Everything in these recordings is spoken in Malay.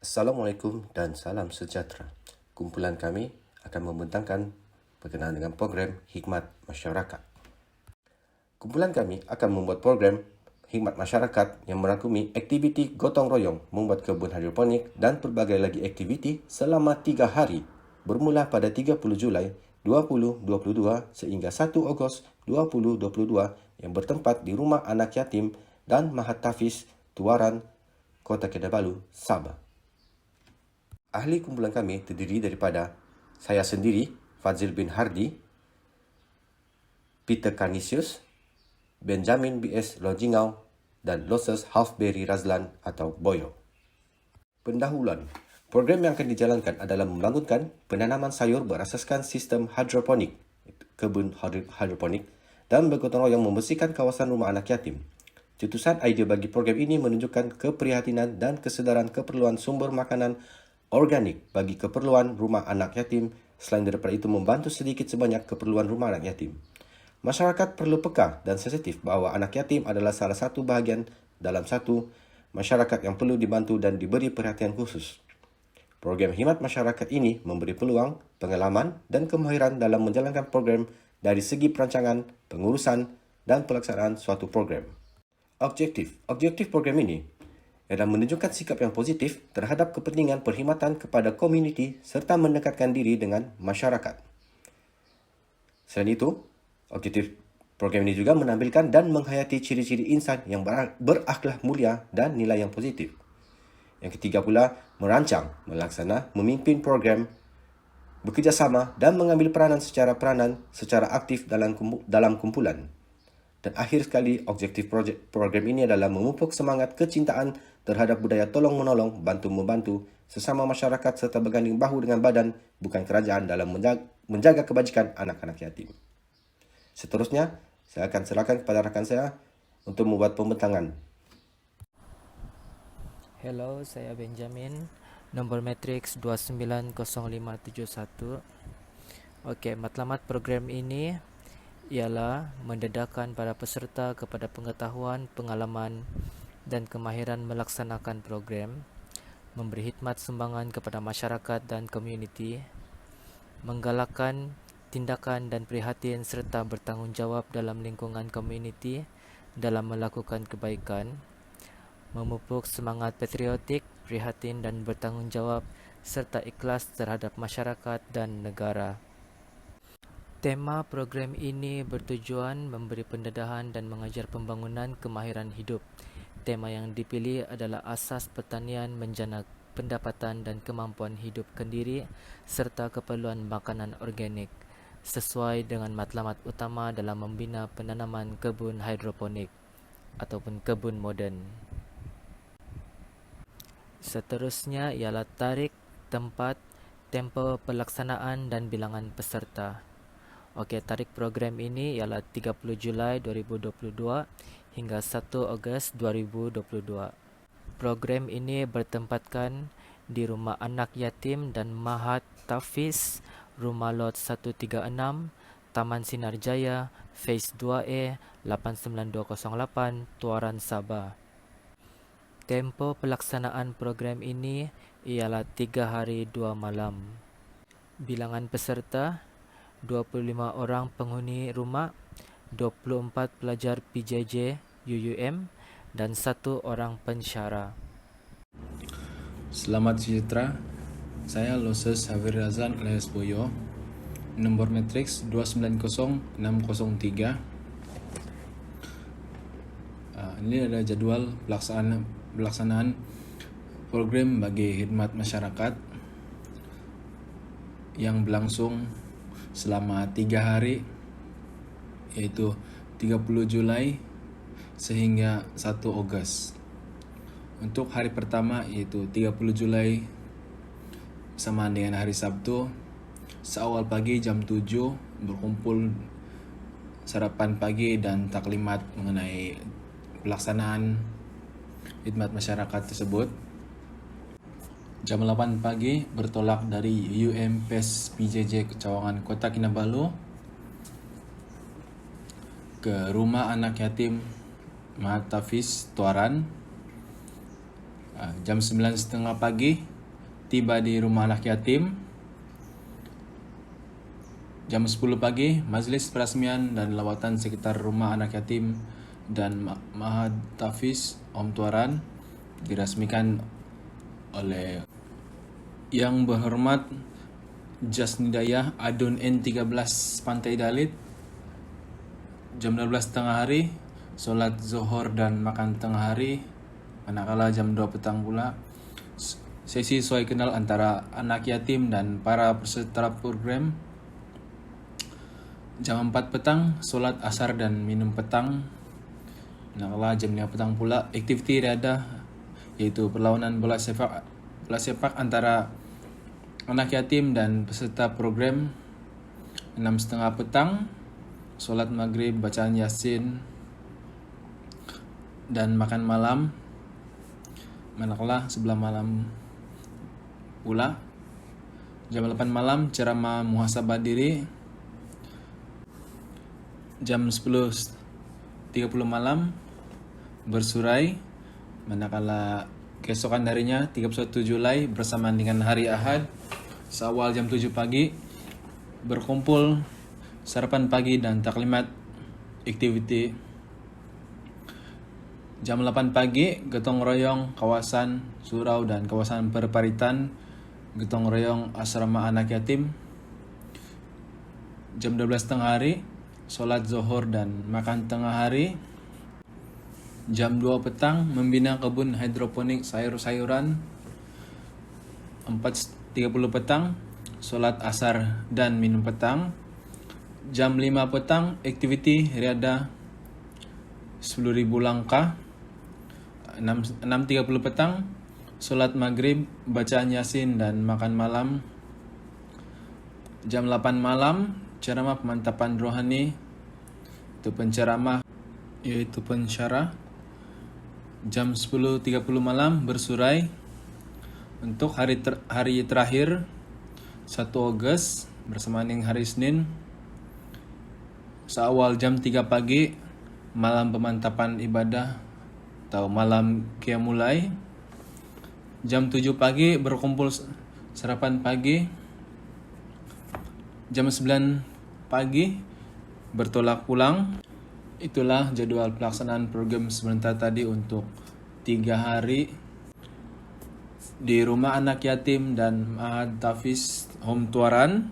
Assalamualaikum dan salam sejahtera. Kumpulan kami akan membentangkan berkenaan dengan program Hikmat Masyarakat. Kumpulan kami akan membuat program Hikmat Masyarakat yang merangkumi aktiviti gotong royong membuat kebun hidroponik dan pelbagai lagi aktiviti selama 3 hari bermula pada 30 Julai 2022 sehingga 1 Ogos 2022 yang bertempat di Rumah Anak Yatim dan Mahat Tafiz, Tuaran, Kota Kinabalu, Sabah. Ahli kumpulan kami terdiri daripada saya sendiri, Fadzil bin Hardi, Peter Canisius, Benjamin B.S. Lojingau, dan Loses Halfberry Razlan atau Boyo. Pendahuluan. Program yang akan dijalankan adalah membangunkan penanaman sayur berasaskan sistem hidroponik, kebun hidroponik, dan bergotong royong membersihkan kawasan rumah anak yatim. Cetusan idea bagi program ini menunjukkan keprihatinan dan kesedaran keperluan sumber makanan organik bagi keperluan rumah anak yatim. Selain daripada itu, membantu sedikit sebanyak keperluan rumah anak yatim. Masyarakat perlu peka dan sensitif bahawa anak yatim adalah salah satu bahagian dalam satu masyarakat yang perlu dibantu dan diberi perhatian khusus. Program Hikmat Masyarakat ini memberi peluang, pengalaman dan kemahiran dalam menjalankan program dari segi perancangan, pengurusan dan pelaksanaan suatu program. Objektif program ini adalah menunjukkan sikap yang positif terhadap kepentingan perkhidmatan kepada komuniti serta mendekatkan diri dengan masyarakat. Selain itu, objektif program ini juga menampilkan dan menghayati ciri-ciri insan yang berakhlak mulia dan nilai yang positif. Yang ketiga pula, merancang, melaksana, memimpin program, bekerjasama dan mengambil peranan secara aktif dalam kumpulan. Dan akhir sekali, objektif program ini adalah memupuk semangat kecintaan terhadap budaya tolong-menolong, bantu-membantu sesama masyarakat serta berganding bahu dengan badan, bukan kerajaan dalam menjaga kebajikan anak-anak yatim. Seterusnya, saya akan serahkan kepada rakan saya untuk membuat pembentangan. Hello, saya Benjamin. Nombor matriks 290571. Okey, matlamat program ini ialah mendedahkan para peserta kepada pengetahuan, pengalaman dan kemahiran melaksanakan program, memberi khidmat sumbangan kepada masyarakat dan komuniti, menggalakkan tindakan dan prihatin serta bertanggungjawab dalam lingkungan komuniti dalam melakukan kebaikan, memupuk semangat patriotik, prihatin dan bertanggungjawab serta ikhlas terhadap masyarakat dan negara. Tema program ini bertujuan memberi pendedahan dan mengajar pembangunan kemahiran hidup. Tema yang dipilih adalah asas pertanian menjana pendapatan dan kemampuan hidup kendiri serta keperluan makanan organik sesuai dengan matlamat utama dalam membina penanaman kebun hidroponik ataupun kebun moden. Seterusnya ialah tarikh, tempat, tempoh pelaksanaan dan bilangan peserta. Okey, tarikh program ini ialah 30 Julai 2022 hingga 1 Ogos 2022. Program ini bertempatkan di Rumah Anak Yatim dan Mahat Tafiz, Rumah Lot 136, Taman Sinar Jaya, Phase 2A, 89208, Tuaran, Sabah. Tempoh pelaksanaan program ini ialah 3 hari 2 malam. Bilangan peserta 25 orang penghuni rumah, 24 pelajar PJJ UUM dan 1 orang pensyarah. Selamat sejahtera. Saya Loses Halfberry Razlan alias Boyo. Nombor matriks 290603. Ini adalah jadwal pelaksanaan program bagi khidmat masyarakat yang berlangsung selama 3 hari, iaitu 30 Julai sehingga 1 Ogos. Untuk hari pertama iaitu 30 Julai bersamaan dengan hari Sabtu, seawal pagi jam 7 berkumpul sarapan pagi dan taklimat mengenai pelaksanaan khidmat masyarakat tersebut. Jam 8 pagi bertolak dari UUM PES PJJ Cawangan Kota Kinabalu ke Rumah Anak Yatim Mahat Tafiz, Tuaran. Jam 9.30 pagi tiba di rumah anak yatim. Jam 10 pagi, majlis perasmian dan lawatan sekitar rumah anak yatim dan Ma'had Tahfiz Om Tuaran dirasmikan oleh Yang Berhormat Jasnidayah Adun N13 Pantai Dalit. Jam 12 tengah hari, solat zuhur dan makan tengah hari. Manakala jam 2 petang pula, sesi soal kenal antara anak yatim dan para peserta program. Jam 4 petang, solat asar dan minum petang. Manakala jam 5 petang pula, aktiviti riadah yaitu perlawanan bola sepak antara anak yatim dan peserta program. 6.30 petang, solat maghrib, bacaan yasin dan makan malam. Manakala sebelah malam pula, jam 8 malam ceramah muhasabah diri. Jam 10.30 malam bersurai. Manakala keesokan harinya 31 Julai bersamaan dengan hari Ahad, seawal jam 7 pagi berkumpul sarapan pagi dan taklimat aktiviti. Jam 8 pagi gotong royong kawasan surau dan kawasan perparitan, gotong royong asrama anak yatim. Jam 12 tengah hari solat zuhur dan makan tengah hari. Jam 2 petang membina kebun hidroponik sayur-sayuran. 4.30 petang solat asar dan minum petang. Jam 5 petang aktiviti riadah 10.000 langkah. 6.30 petang solat maghrib, bacaan yasin dan makan malam. Jam 8 malam ceramah pemantapan rohani, itu penceramah yaitu pensyarah. Jam 10.30 malam bersurai untuk hari terakhir 1 Ogos bersamaan dengan hari Senin. Seawal jam 3 pagi malam pemantapan ibadah atau malam qiyamulai. Jam 7 pagi berkumpul sarapan pagi. Jam 9 pagi bertolak pulang. Itulah jadwal pelaksanaan program sebentar tadi untuk 3 hari di rumah anak yatim dan Ma'had Tahfiz Om Tuaran.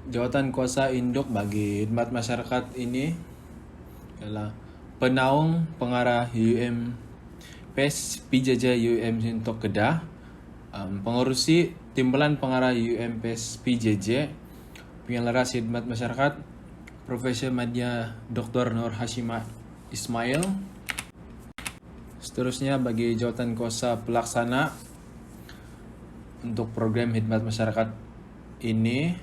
Jawatan kuasa induk bagi khidmat masyarakat ini adalah Penaung Pengarah UUM PES PJJ UUM Sintok Kedah, pengurusi Timbalan Pengarah UUM PES PJJ, Penyelaras Khidmat Masyarakat Profesor Madya Dr. Nur Hashimah Ismail. Seterusnya bagi jawatan kuasa pelaksana untuk program khidmat masyarakat ini,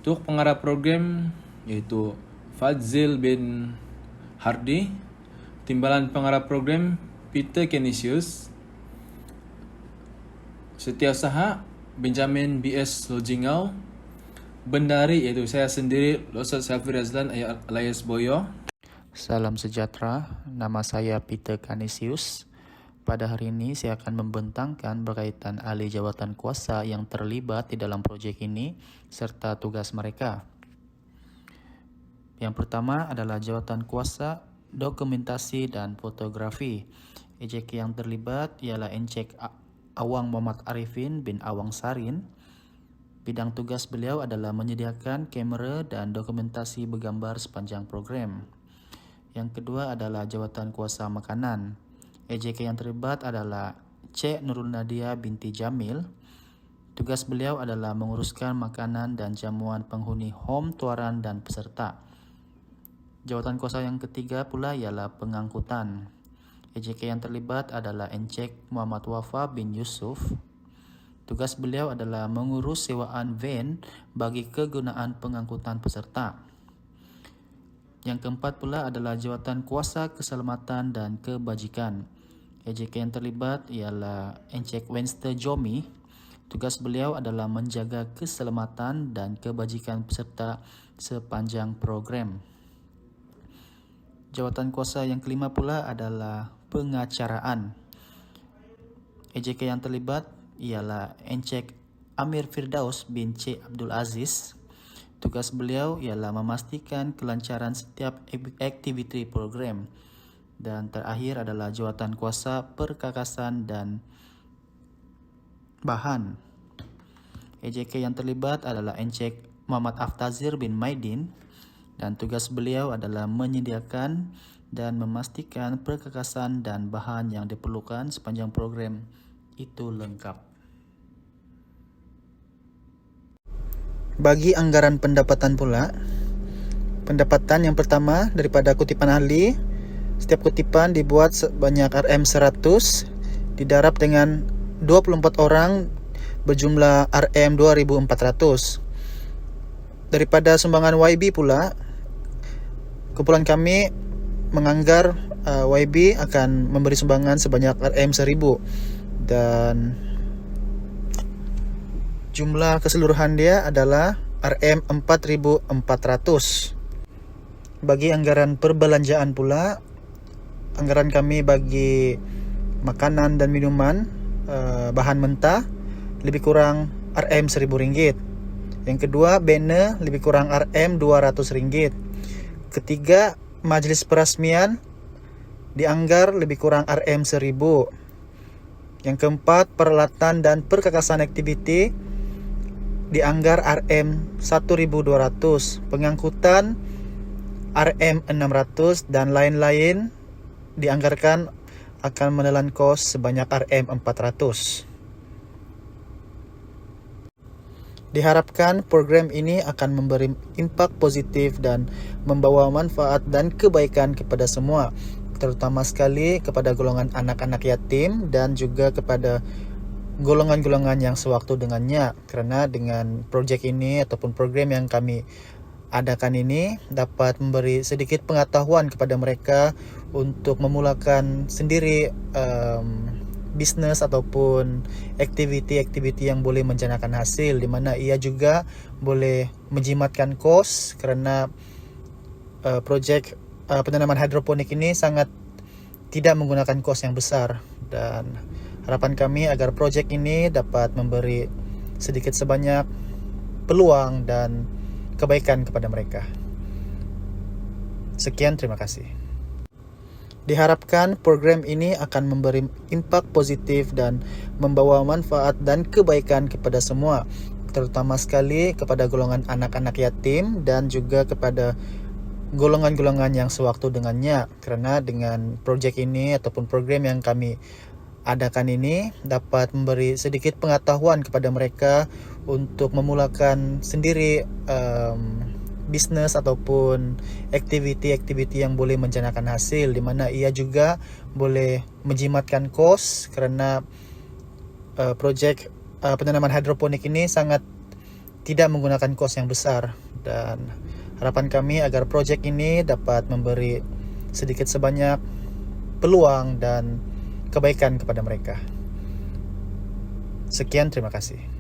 untuk pengarah program yaitu Fadzil bin Hardi, Timbalan Pengarah Program Peter Canisius, Setiausaha Benjamin B.S. Lojingau, Bendari yaitu saya sendiri Ustaz Hafir Razlan alias Boyo. Salam sejahtera, nama saya Peter Canisius. Pada hari ini saya akan membentangkan berkaitan ahli jawatan kuasa yang terlibat di dalam proyek ini serta tugas mereka. Yang pertama adalah jawatan kuasa dokumentasi dan fotografi. EJK yang terlibat ialah Encik Awang Muhammad Arifin bin Awang Sarin. Bidang tugas beliau adalah menyediakan kamera dan dokumentasi bergambar sepanjang program. Yang kedua adalah jawatan kuasa makanan. EJK yang terlibat adalah Cik Nurul Nadia binti Jamil. Tugas beliau adalah menguruskan makanan dan jamuan penghuni home tuaran dan peserta. Jawatan kuasa yang ketiga pula ialah pengangkutan. EJK yang terlibat adalah Encik Muhammad Wafa bin Yusuf. Tugas beliau adalah mengurus sewaan van bagi kegunaan pengangkutan peserta. Yang keempat pula adalah jawatan kuasa keselamatan dan kebajikan. EJK yang terlibat ialah Encik Wenster Jomi. Tugas beliau adalah menjaga keselamatan dan kebajikan peserta sepanjang program. Jawatan kuasa yang kelima pula adalah pengacaraan. EJK yang terlibat ialah Encik Amir Firdaus bin C. Abdul Aziz. Tugas beliau ialah memastikan kelancaran setiap aktiviti program. Dan terakhir adalah jawatan kuasa perkakasan dan bahan. EJK yang terlibat adalah Encik Muhammad Aftazir bin Maidin, dan tugas beliau adalah menyediakan dan memastikan perkakasan dan bahan yang diperlukan sepanjang program itu lengkap. Bagi anggaran pendapatan pula, pendapatan yang pertama daripada kutipan ahli, setiap kutipan dibuat sebanyak RM100, didarab dengan 24 orang berjumlah RM2.400. Daripada sumbangan YB pula, kumpulan kami menganggar YB akan memberi sumbangan sebanyak RM1.000 dan jumlah keseluruhan dia adalah RM4.400. Bagi anggaran perbelanjaan pula, anggaran kami bagi makanan dan minuman, bahan mentah lebih kurang RM1.000. Yang kedua, banner lebih kurang RM200. Ketiga, majlis perasmian dianggar lebih kurang RM1.000. Yang keempat, peralatan dan perkakasan aktiviti dianggar RM1.200. Pengangkutan RM600 dan lain-lain dianggarkan akan menelan kos sebanyak RM400. Diharapkan program ini akan memberi impak positif dan membawa manfaat dan kebaikan kepada semua, terutama sekali kepada golongan anak-anak yatim dan juga kepada golongan-golongan yang sewaktu dengannya. Kerana dengan projek ini ataupun program yang kami adakan ini dapat memberi sedikit pengetahuan kepada mereka untuk memulakan sendiri bisnes ataupun aktiviti-aktiviti yang boleh menjanakan hasil, di mana ia juga boleh menjimatkan kos kerana projek penanaman hidroponik ini sangat tidak menggunakan kos yang besar, dan harapan kami agar projek ini dapat memberi sedikit sebanyak peluang dan kebaikan kepada mereka. Sekian, terima kasih. Diharapkan program ini akan memberi impak positif dan membawa manfaat dan kebaikan kepada semua, terutama sekali kepada golongan anak-anak yatim dan juga kepada golongan-golongan yang sewaktu dengannya. Kerana dengan projek ini ataupun program yang kami adakan ini dapat memberi sedikit pengetahuan kepada mereka untuk memulakan sendiri bisnes ataupun aktiviti-aktiviti yang boleh menjanakan hasil, di mana ia juga boleh menjimatkan kos kerana projek penanaman hidroponik ini sangat tidak menggunakan kos yang besar, dan harapan kami agar projek ini dapat memberi sedikit sebanyak peluang dan kebaikan kepada mereka. Sekian, terima kasih.